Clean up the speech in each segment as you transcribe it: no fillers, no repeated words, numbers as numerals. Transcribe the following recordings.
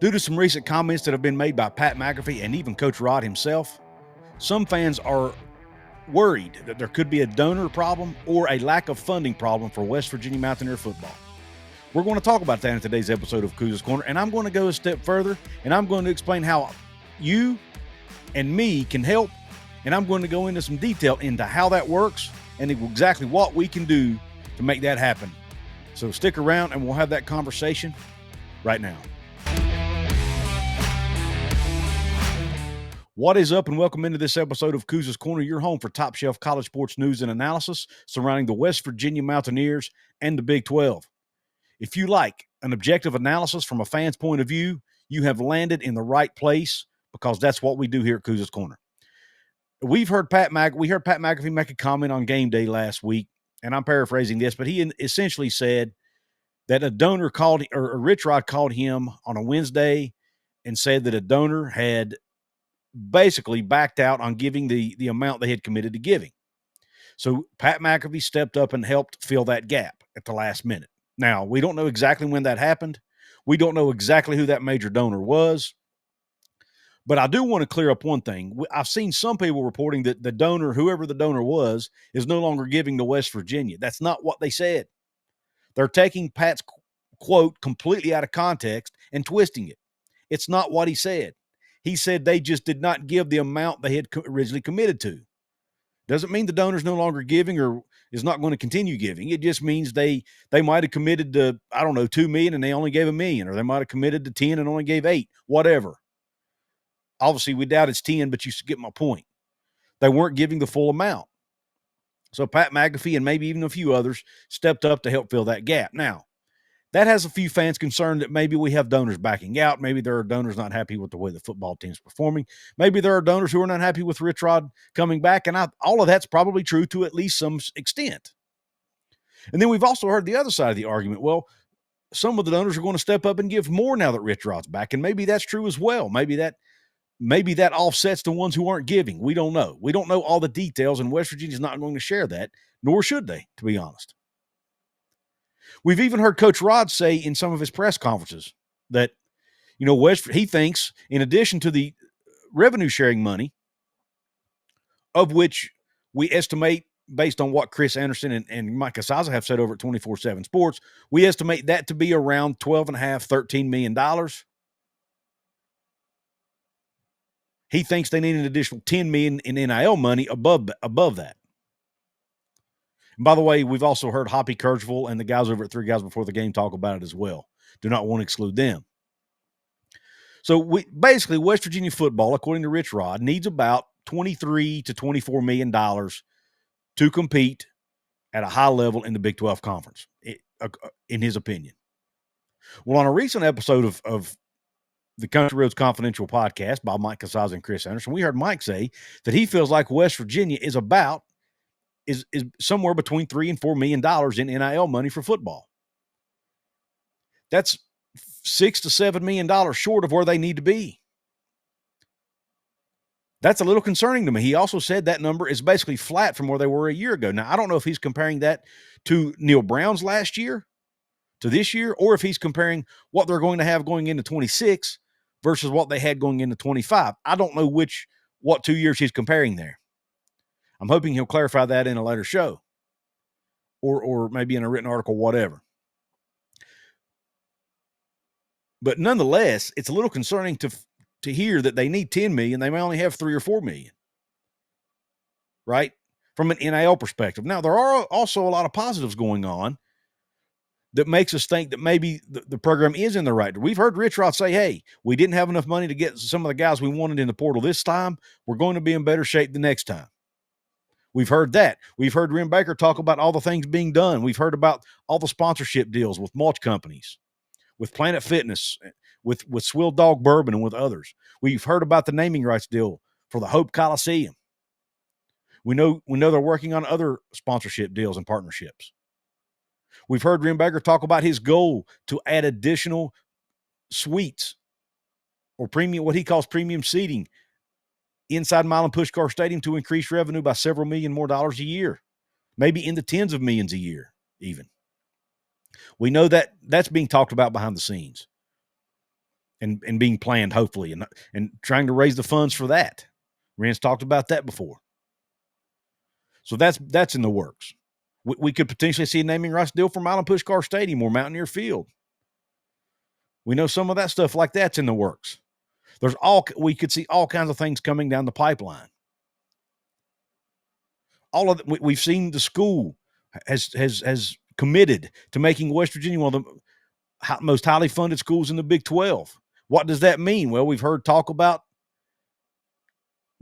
Due to some recent comments that have been made by Pat McAfee and even Coach Rod himself, some fans are worried that there could be a donor problem or a lack of funding problem for West Virginia Mountaineer football. We're going to talk about that in today's episode of Couz's Corner, and I'm going to go a step further, and I'm going to explain how you and me can help, and I'm going to go into some detail into how that works and exactly what we can do to make that happen. So stick around, and we'll have that conversation right now. What is up, and welcome into this episode of Couz's Corner, your home for top shelf college sports news and analysis surrounding the West Virginia Mountaineers and the Big 12. If you like an objective analysis from a fan's point of view, you have landed in the right place, because that's what we do here at Couz's Corner. We heard Pat McAfee make a comment on Game Day last week, and I'm paraphrasing this, but he essentially said that a donor called, or Rich Rod called him on a Wednesday and said that a donor had basically backed out on giving the amount they had committed to giving. So Pat McAfee stepped up and helped fill that gap at the last minute. Now, we don't know exactly when that happened. We don't know exactly who that major donor was. But I do want to clear up one thing. I've seen some people reporting that the donor, whoever the donor was, is no longer giving to West Virginia. That's not what they said. They're taking Pat's quote completely out of context and twisting it. It's not what he said. He said they just did not give the amount they had originally committed to. Doesn't mean the donor's no longer giving or is not going to continue giving. It just means they might have committed to, $2 million and they only gave $1 million, or they might have committed to 10 and only gave 8, whatever. Obviously, we doubt it's 10, but you get my point. They weren't giving the full amount. So Pat McAfee and maybe even a few others stepped up to help fill that gap. Now, that has a few fans concerned that maybe we have donors backing out. Maybe there are donors not happy with the way the football team's performing. Maybe there are donors who are not happy with Rich Rod coming back. And all of that's probably true to at least some extent. And then we've also heard the other side of the argument. Well, some of the donors are going to step up and give more now that Rich Rod's back. And maybe that's true as well. Maybe that offsets the ones who aren't giving. We don't know. We don't know all the details, and West Virginia's not going to share that, nor should they, to be honest. We've even heard Coach Rod say in some of his press conferences that, he thinks, in addition to the revenue sharing money, of which we estimate, based on what Chris Anderson and Mike Couz have said over at 24/7 Sports, we estimate that to be around $12.5, $13 million. He thinks they need an additional $10 million in NIL money above that. And by the way, we've also heard Hoppy Kercheval and the guys over at 3 Guys Before the Game talk about it as well. Do not want to exclude them. So basically, West Virginia football, according to Rich Rod, needs about $23 to $24 million to compete at a high level in the Big 12 Conference, in his opinion. Well, on a recent episode of the Country Roads Confidential podcast by Mike Couz and Chris Anderson, we heard Mike say that he feels like West Virginia is somewhere between $3 and $4 million in NIL money for football. That's $6 to $7 million short of where they need to be. That's a little concerning to me. He also said that number is basically flat from where they were a year ago. Now, I don't know if he's comparing that to Neil Brown's last year to this year, or if he's comparing what they're going to have going into 26 versus what they had going into 25. I don't know what 2 years he's comparing there. I'm hoping he'll clarify that in a later show or maybe in a written article, whatever. But nonetheless, it's a little concerning to hear that they need 10 million. They may only have 3 or 4 million, right? From an NIL perspective. Now, there are also a lot of positives going on that makes us think that maybe the program is in the right. We've heard Rich Rod say, hey, we didn't have enough money to get some of the guys we wanted in the portal this time. We're going to be in better shape the next time. We've heard that. We've heard Ren Baker talk about all the things being done. We've heard about all the sponsorship deals with mulch companies, with Planet Fitness, with Swill Dog Bourbon, and with others. We've heard about the naming rights deal for the Hope Coliseum. We know they're working on other sponsorship deals and partnerships. We've heard Ren Baker talk about his goal to add additional suites or premium, what he calls premium seating, inside Milan Puskar Stadium to increase revenue by several million more dollars a year, maybe in the tens of millions a year even. We know that that's being talked about behind the scenes. and being planned, hopefully, and trying to raise the funds for that. Rand's talked about that before. So that's in the works. We could potentially see a naming rights deal for Milan Puskar Stadium or Mountaineer Field. We know some of that stuff like that's in the works. We could see all kinds of things coming down the pipeline. We've seen the school has committed to making West Virginia one of the most highly funded schools in the Big 12. What does that mean? Well, we've heard talk about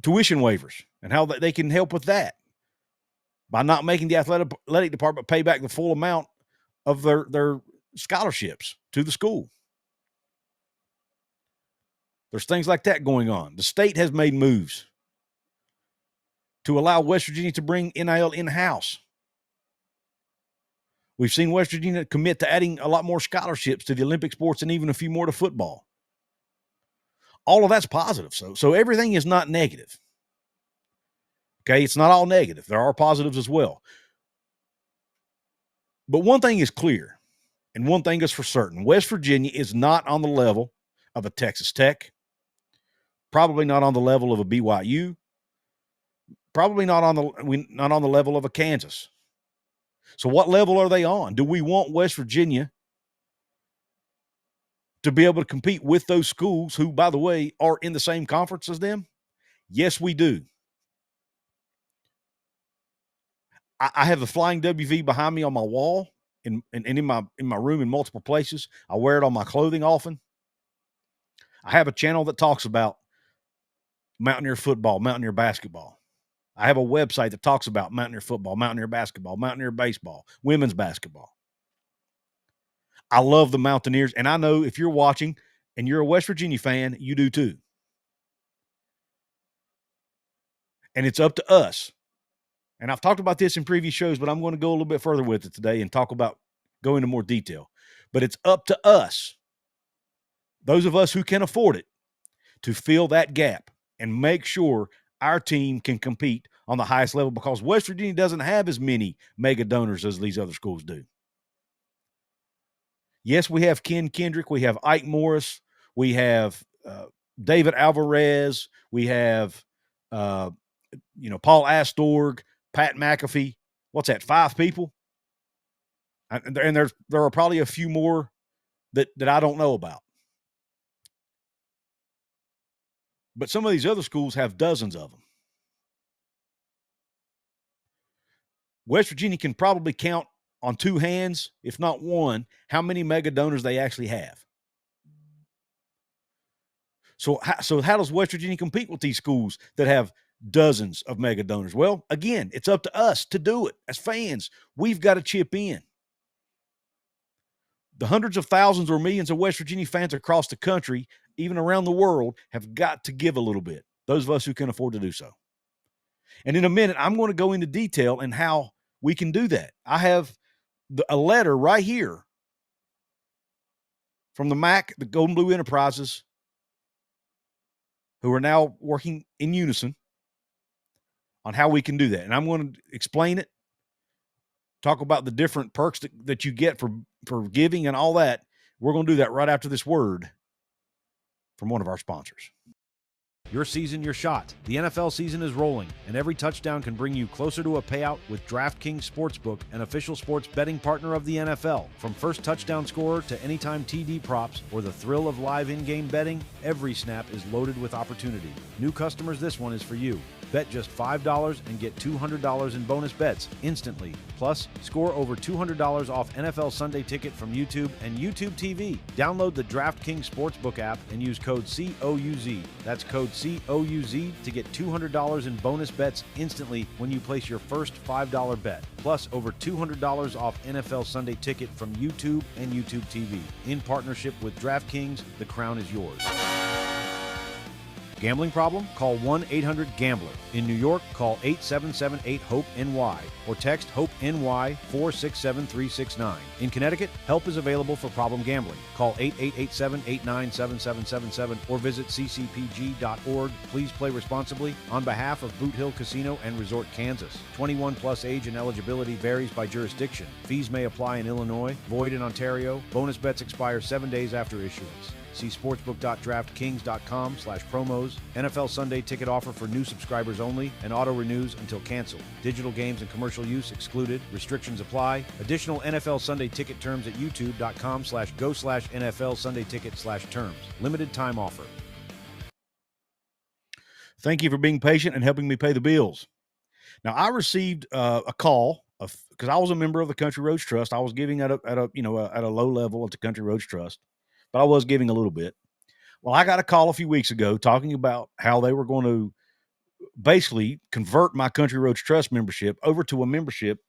tuition waivers and how they can help with that by not making the athletic department pay back the full amount of their scholarships to the school. There's things like that going on. The state has made moves to allow West Virginia to bring NIL in-house. We've seen West Virginia commit to adding a lot more scholarships to the Olympic sports and even a few more to football. All of that's positive. So everything is not negative. Okay, it's not all negative. There are positives as well. But one thing is clear, and one thing is for certain. West Virginia is not on the level of a Texas Tech, probably not on the level of a BYU, probably not on the level of a Kansas. So what level are they on? Do we want West Virginia to be able to compete with those schools who, by the way, are in the same conference as them? Yes, we do. I have the Flying WV behind me on my wall and in my room in multiple places. I wear it on my clothing often. I have a channel that talks about Mountaineer football, Mountaineer basketball. I have a website that talks about Mountaineer football, Mountaineer basketball, Mountaineer baseball, women's basketball. I love the Mountaineers, and I know if you're watching and you're a West Virginia fan, you do too. And it's up to us. And I've talked about this in previous shows, but I'm going to go a little bit further with it today and go into more detail. But it's up to us, those of us who can afford it, to fill that gap and make sure our team can compete on the highest level, because West Virginia doesn't have as many mega donors as these other schools do. Yes, we have Ken Kendrick. We have Ike Morris. We have David Alvarez. We have, Paul Astorg, Pat McAfee. What's that, 5 people? And there are probably a few more that I don't know about. But some of these other schools have dozens of them. West Virginia can probably count on 2 hands, if not one, how many mega donors they actually have. So how does West Virginia compete with these schools that have dozens of mega donors? Well, again, it's up to us to do it. As fans, we've got to chip in. The hundreds of thousands or millions of West Virginia fans across the country, even around the world, have got to give a little bit. Those of us who can afford to do so. And in a minute, I'm going to go into detail in how we can do that. I have a letter right here from the MAC, the Golden Blue Enterprises, who are now working in unison on how we can do that. And I'm going to explain it, talk about the different perks that you get for giving and all that. We're going to do that right after this word from one of our sponsors. Your season, your shot. The NFL season is rolling, and every touchdown can bring you closer to a payout with DraftKings Sportsbook, an official sports betting partner of the NFL. From first touchdown scorer to anytime TD props or the thrill of live in-game betting, every snap is loaded with opportunity. New customers, this one is for you. Bet just $5 and get $200 in bonus bets instantly. Plus, score over $200 off NFL Sunday Ticket from YouTube and YouTube TV. Download the DraftKings Sportsbook app and use code COUZ. That's code COUZ to get $200 in bonus bets instantly when you place your first $5 bet. Plus, over $200 off NFL Sunday Ticket from YouTube and YouTube TV. In partnership with DraftKings, the crown is yours. Gambling problem? Call 1-800-GAMBLER. In New York, call 877-8-HOPE-NY or text HOPE-NY 467-369. In Connecticut, help is available for problem gambling. Call 888-789-7777 or visit ccpg.org. Please play responsibly on behalf of Boot Hill Casino and Resort, Kansas. 21 plus age and eligibility varies by jurisdiction. Fees may apply in Illinois, void in Ontario. Bonus bets expire 7 days after issuance. See sportsbook.draftkings.com/promos. NFL Sunday ticket offer for new subscribers only and auto renews until canceled. Digital games and commercial use excluded. Restrictions apply. Additional NFL Sunday ticket terms at youtube.com/go/NFL Sunday ticket/terms. Limited time offer. Thank you for being patient and helping me pay the bills. Now, I received a call because I was a member of the Country Roads Trust. I was giving at a low level at the Country Roads Trust, but I was giving a little bit. Well, I got a call a few weeks ago talking about how they were going to basically convert my Country Roads Trust membership over to a membership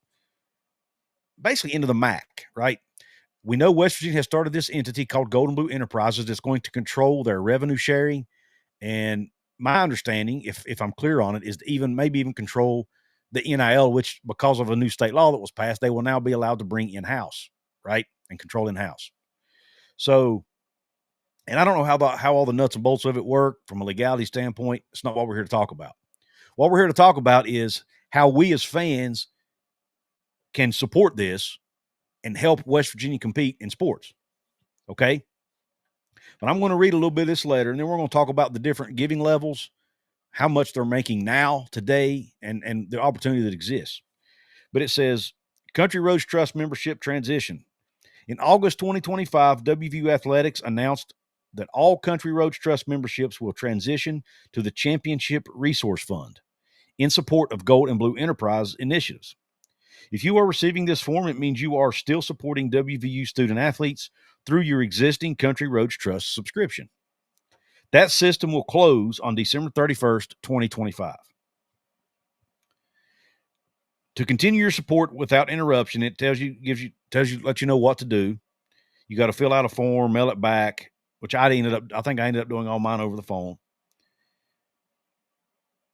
basically into the MAC, right? We know West Virginia has started this entity called Gold and Blue Enterprises that's going to control their revenue sharing. And my understanding, if I'm clear on it, is to maybe even control the NIL, which because of a new state law that was passed, they will now be allowed to bring in-house, right? And control in-house. So, and I don't know how all the nuts and bolts of it work from a legality standpoint. It's not what we're here to talk about. What we're here to talk about is how we as fans can support this and help West Virginia compete in sports. Okay? But I'm going to read a little bit of this letter, and then we're going to talk about the different giving levels, how much they're making now, today, and the opportunity that exists. But it says, Country Roads Trust membership transition. In August 2025, WVU Athletics announced that all Country Roads Trust memberships will transition to the Championship Resource Fund in support of Gold and Blue Enterprise initiatives. If you are receiving this form, it means you are still supporting WVU student athletes through your existing Country Roads Trust subscription. That system will close on December 31st, 2025. To continue your support without interruption, it lets you know what to do. You got to fill out a form, mail it back, which I think I ended up doing all mine over the phone.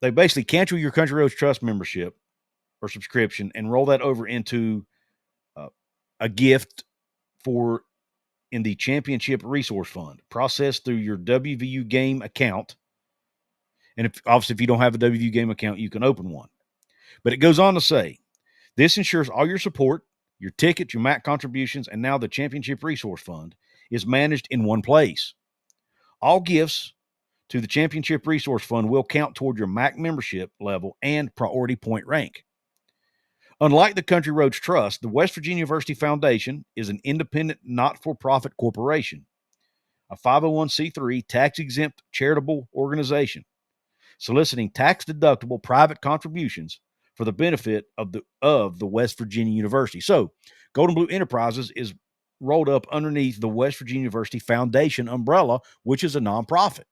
They basically cancel your Country Roads Trust membership or subscription and roll that over into a gift in the Championship Resource Fund, processed through your WVU Game account. And if you don't have a WVU Game account, you can open one. But it goes on to say, this ensures all your support, your tickets, your MAC contributions, and now the Championship Resource Fund is managed in one place. All gifts to the Championship Resource Fund will count toward your MAC membership level and priority point rank. Unlike the Country Roads Trust, the West Virginia University Foundation is an independent, not-for-profit corporation, a 501c3 tax-exempt charitable organization, soliciting tax-deductible private contributions for the benefit of the West Virginia University. So, Gold and Blue Enterprises is rolled up underneath the West Virginia University Foundation umbrella, which is a nonprofit,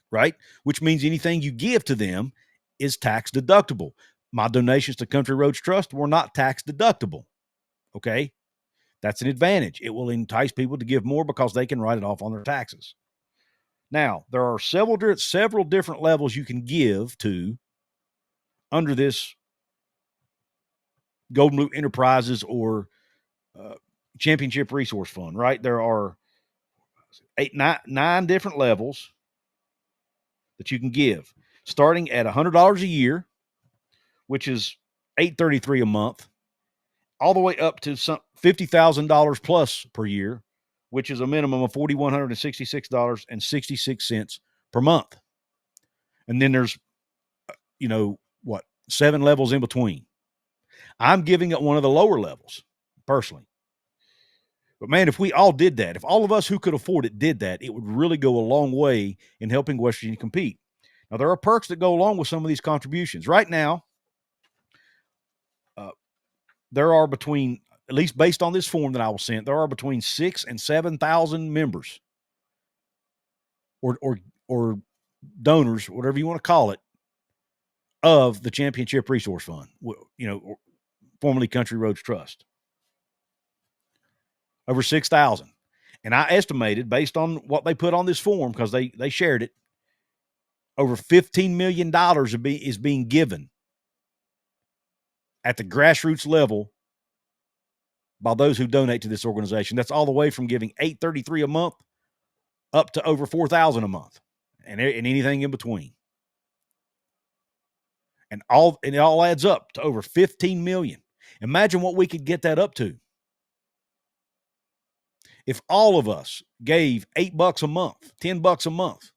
right? Which means anything you give to them is tax deductible. My donations to Country Roads Trust were not tax deductible. Okay? That's an advantage. It will entice people to give more because they can write it off on their taxes. Now, there are several different levels you can give to under this Golden Blue Enterprises or Championship Resource Fund, right? There are nine different levels that you can give, starting at $100 a year, which is $833 a month, all the way up to some $50,000 plus per year, which is a minimum of $4,166.66 per month. And then there's, 7 levels in between. I'm giving it one of the lower levels, personally. But man, if we all did that, if all of us who could afford it did that, it would really go a long way in helping West Virginia compete. Now, there are perks that go along with some of these contributions. Right now, there are between, at least based on this form that I was sent, there are between 6,000 and 7,000 members or donors, whatever you want to call it, of the Championship Resource Fund, formerly Country Roads Trust. Over 6,000. And I estimated, based on what they put on this form, because they shared it, over $15 million is being given at the grassroots level by those who donate to this organization. That's all the way from giving $833 a month up to over $4,000 a month, and anything in between. And it all adds up to over $15 million. Imagine what we could get that up to. If all of us gave $8 a month, $10 a month,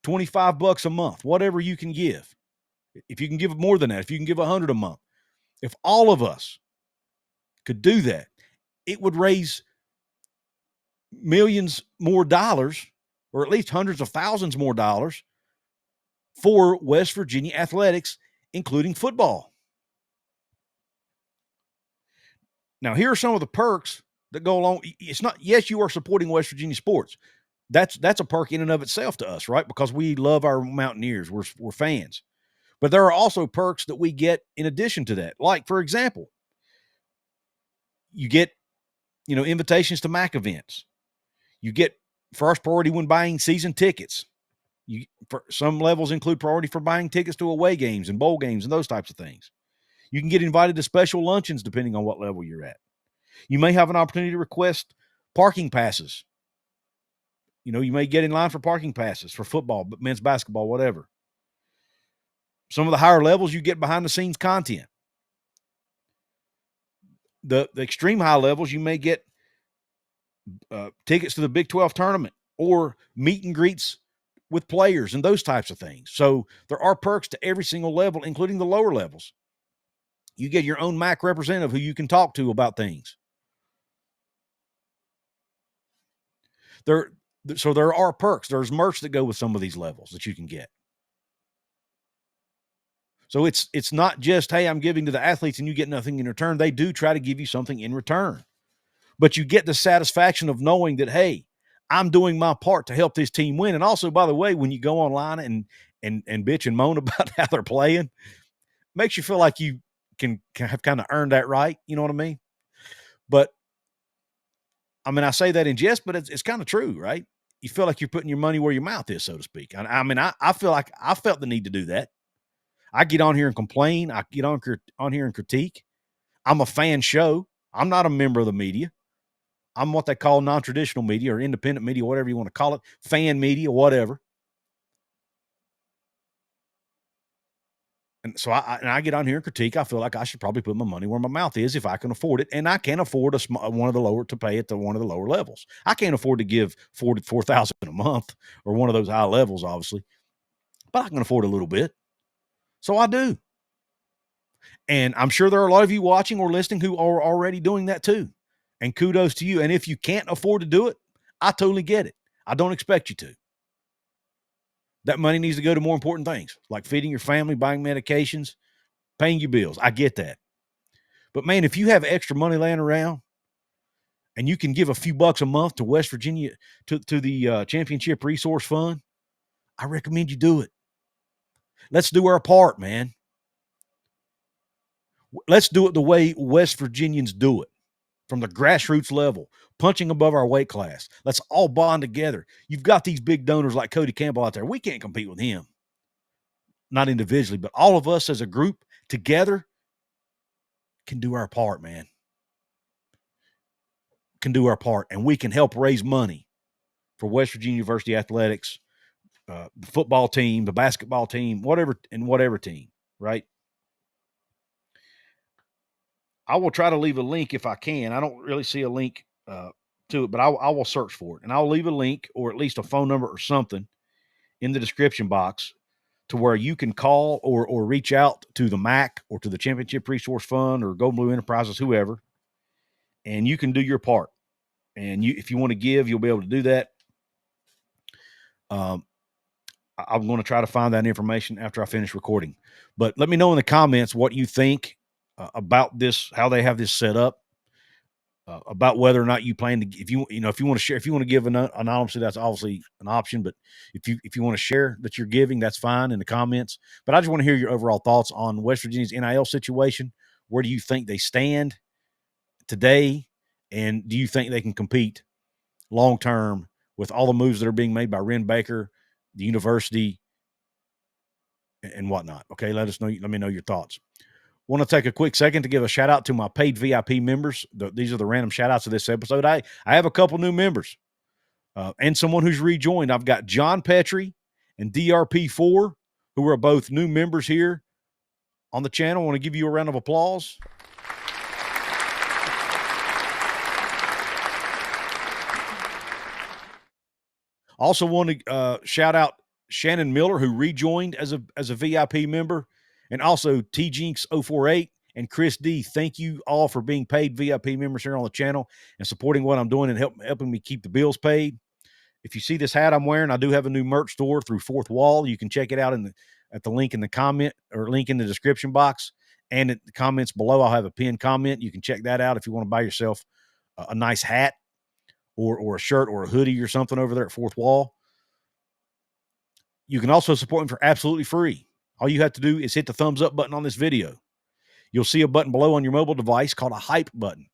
$25 a month, whatever you can give, if you can give more than that, if you can give $100 a month, if all of us could do that, it would raise millions more dollars, or at least hundreds of thousands more dollars for West Virginia athletics, including football. Now, here are some of the perks that go along. It's not, yes, you are supporting West Virginia sports. That's a perk in and of itself to us, right? Because we love our Mountaineers. We're fans. But there are also perks that we get in addition to that. Like, for example, you get, invitations to MAC events. You get first priority when buying season tickets. For some levels include priority for buying tickets to away games and bowl games and those types of things. You can get invited to special luncheons depending on what level you're at. You may have an opportunity to request parking passes. You may get in line for parking passes for football, men's basketball, whatever. Some of the higher levels, you get behind the scenes content. The extreme high levels, you may get tickets to the Big 12 tournament or meet and greets with players and those types of things. So there are perks to every single level, including the lower levels. You get your own MAC representative who you can talk to about things. So there are perks. There's merch that go with some of these levels that you can get. So it's not just, hey, I'm giving to the athletes and you get nothing in return. They do try to give you something in return. But you get the satisfaction of knowing that, hey, I'm doing my part to help this team win. And also, by the way, when you go online and bitch and moan about how they're playing, makes you feel like you can have kind of earned that right. You know what I mean? But I mean, I say that in jest, but it's kind of true, right? You feel like you're putting your money where your mouth is, so to speak. I feel like I felt the need to do that. I get on here and complain. I get on here and critique. I'm a fan show. I'm not a member of the media. I'm what they call non-traditional media or independent media, whatever you want to call it, fan media, whatever. And so I get on here and critique. I feel like I should probably put my money where my mouth is if I can afford it, and I can't afford one of the lower levels. I can't afford to give $4,000 a month or one of those high levels, obviously, but I can afford a little bit, so I do. And I'm sure there are a lot of you watching or listening who are already doing that too. And kudos to you. And if you can't afford to do it, I totally get it. I don't expect you to. That money needs to go to more important things, like feeding your family, buying medications, paying your bills. I get that. But man, if you have extra money laying around and you can give a few bucks a month to West Virginia, to the Championship Resource Fund, I recommend you do it. Let's do our part, man. Let's do it the way West Virginians do it, from the grassroots level, punching above our weight class. Let's all bond together. You've got these big donors like Cody Campbell out there. We can't compete with him. Not individually, but all of us as a group together can do our part, man. Can do our part, and we can help raise money for West Virginia University Athletics, the football team, the basketball team, whatever team, right? I will try to leave a link if I can. I don't really see a link to it, but I will search for it. And I'll leave a link or at least a phone number or something in the description box to where you can call or reach out to the MAC or to the Championship Resource Fund or Golden Blue Enterprises, whoever, and you can do your part. And if you want to give, you'll be able to do that. I'm going to try to find that information after I finish recording. But let me know in the comments what you think about this, how they have this set up, about whether or not you plan to, if you want to share, if you want to give anonymously, that's obviously an option. But if you want to share that you're giving, that's fine in the comments. But I just want to hear your overall thoughts on West Virginia's NIL situation. Where do you think they stand today? And do you think they can compete long-term with all the moves that are being made by Ren Baker, the university, and whatnot? Okay, let me know your thoughts. Want to take a quick second to give a shout out to my paid VIP members. These are the random shout outs of this episode. I have a couple new members and someone who's rejoined. I've got John Petrie and DRP4, who are both new members here on the channel. I want to give you a round of applause. Also want to shout out Shannon Miller, who rejoined as a VIP member, and also TJinx048 and Chris D. Thank you all for being paid VIP members here on the channel and supporting what I'm doing and helping me keep the bills paid. If you see this hat I'm wearing, I do have a new merch store through Fourth Wall. You can check it out at the link in the comment or link in the description box. And in the comments below, I'll have a pinned comment. You can check that out if you want to buy yourself a nice hat or a shirt or a hoodie or something over there at Fourth Wall. You can also support me for absolutely free. All you have to do is hit the thumbs up button on this video. You'll see a button below on your mobile device called a hype button.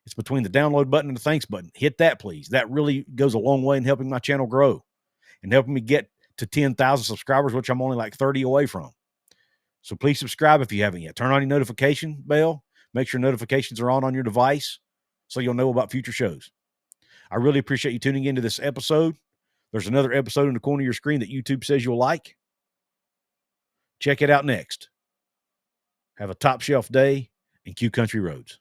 It's between the download button and the thanks button. Hit that, please. That really goes a long way in helping my channel grow and helping me get to 10,000 subscribers, which I'm only like 30 away from. So please subscribe if you haven't yet. Turn on your notification bell. Make sure notifications are on your device so you'll know about future shows. I really appreciate you tuning into this episode. There's another episode in the corner of your screen that YouTube says you'll like. Check it out next. Have a top shelf day and Q Country Roads.